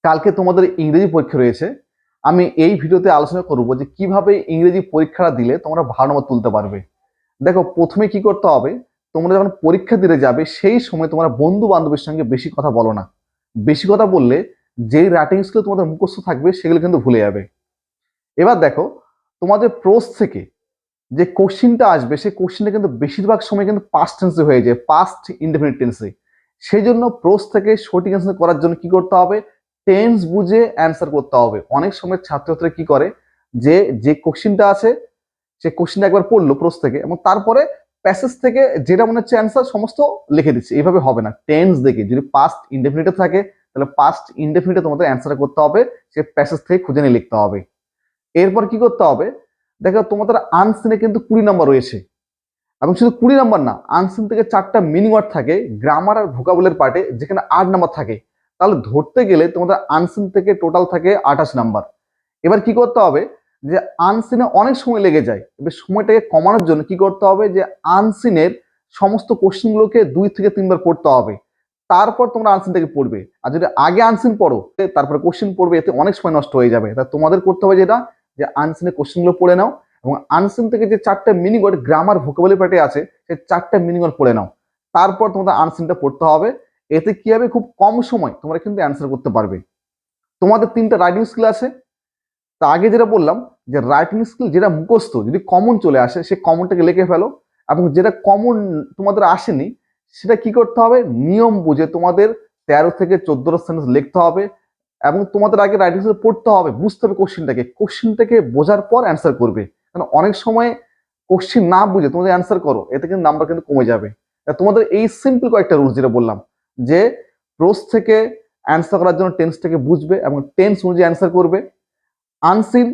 কালকে তোমাদের ইংরেজি পরীক্ষা রয়েছে। আমি এই ভিডিওতে আলোচনা করব যে কিভাবে ইংরেজি পরীক্ষাটা দিলে তোমরা ভালো নম্বর তুলতে পারবে। দেখো, প্রথমে কি করতে হবে, তোমরা যখন পরীক্ষা দিতে যাবে সেই সময় তোমরা বন্ধু বান্ধবের সঙ্গে বেশি কথা বলো না। বেশি কথা বললে যেই রাইটিং স্কিল তোমাদের মুখস্থ থাকবে সেগুলো কিন্তু ভুলে যাবে। এবার দেখো, তোমাদের প্রোস থেকে যে কোশ্চিনটা আসবে সেই কোশ্চিনটা কিন্তু বেশিরভাগ সময় কিন্তু পাস্ট টেন্সে হয়ে যায়, পাস্ট ইনডেফিনিট টেন্সে। সেই জন্য প্রোস থেকে সঠিক অ্যান্সার করার জন্য কি করতে হবে, টেন্স বুঝে অ্যান্সার করতে হবে। অনেক সময় ছাত্রছাত্রীরা কি করে, যে যে কোশ্চিনটা আছে সে কোশ্চিনটা একবার পড়লো প্রোস থেকে এবং তারপরে প্যাসেজ থেকে যেটা মনে হচ্ছে অ্যান্সার সমস্ত লিখে দিচ্ছে। এইভাবে হবে না। টেন্স দেখে যদি পাস্ট ইনডেফিনিটে থাকে তাহলে পাস্ট ইনডেফিনিটে তোমাদের অ্যান্সার করতে হবে, সে প্যাসেজ থেকে খুঁজে নিয়ে লিখতে হবে। এরপর কি করতে হবে, দেখো তোমাদের আনসিনে কিন্তু 20 নম্বর রয়েছে এবং শুধু 20 নম্বর না, আনসিন থেকে 4টা মিনিং ওয়ার্ড থাকে গ্রামার আর ভোকাবুলারি পার্টে, যেখানে 8 নম্বর থাকে। তাহলে ধরতে গেলে তোমাদের আনসিন থেকে টোটাল থাকে 28 নম্বর। এবার কি করতে হবে, যে আনসিনে অনেক সময় লেগে যায়, এবার সময়টাকে কমানোর জন্য কি করতে হবে, যে আনসিনের সমস্ত কোশ্চেনগুলোকে 2 থেকে 3 বার পড়তে হবে, তারপর তোমরা আনসিন থেকে পড়বে। আর যদি আগে আনসিন পড়ো তারপরে কোশ্চেন পড়বে, এতে অনেক সময় নষ্ট হয়ে যাবে। তা তোমাদের করতে হবে যেটা, যে আনসিনের কোশ্চেনগুলো পড়ে নাও এবং আনসিন থেকে যে 4টা মিনিং ওয়ার্ড গ্রামার ভোকাবুলারি পার্টে আছে সেই 4টা মিনিং ওয়ার্ড পড়ে নাও, তারপর তোমাদের আনসিনটা পড়তে হবে। এতে কি হবে, খুব কম সময় তোমরা কিন্তু অ্যান্সার করতে পারবে। তোমাদের 3টা রাইটিং স্কিল আছে। তা আগে যেটা বললাম, যে রাইটিং স্কিল যেটা মুখস্থ যদি কমন চলে আসে সে কমনটাকে লিখে ফেলো, এবং যেটা কমন তোমাদের আসেনি সেটা কি করতে হবে, নিয়ম বুঝে তোমাদের 13 থেকে 14টা সেন্টেন্স লিখতে হবে। এবং তোমাদের আগে রাইটিং স্কিল পড়তে হবে, বুঝতে হবে কোশ্চিনটাকে বোঝার পর অ্যান্সার করবে। কারণ অনেক সময় কোশ্চিন না বুঝে তোমাদের অ্যান্সার করো, এতে কিন্তু নাম্বার কিন্তু কমে যাবে। তোমাদের এই সিম্পল কয়েকটা রুলস যেটা বললাম, যে প্রোস থেকে অ্যান্সার করার জন্য টেন্সটাকে বুঝবে এবং টেন্স অনুযায়ী অ্যান্সার করবে। আনসিন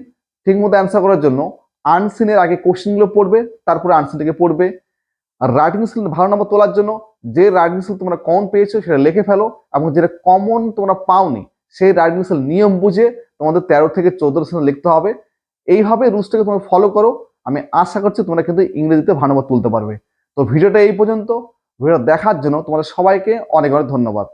ঠিক মতো অ্যান্সার করার জন্য আনসিনের আগে কোশ্চেনগুলো পড়বে, তারপরে আনসিনটাকে পড়বে। আর রাইটিং স্কিল ভালো নম্বর তোলার জন্য যে রাইটিং স্কিল তোমরা কমন পেয়েছো সেটা লিখে ফেলো, এবং যেটা কমন তোমরা পাওনি সেই রাইটিং স্কিল নিয়ম বুঝে তোমাদের 13 থেকে 14 সেন্টেন্স লিখতে হবে। এইভাবে রুলসটাকে তোমরা ফলো করো, আমি আশা করছি তোমরা কিন্তু ইংরেজিতে ভালো নম্বর তুলতে পারবে। তো ভিডিওটা এই পর্যন্ত। ভিডিও দেখার জন্য তোমাদের সবাইকে অনেক অনেক ধন্যবাদ।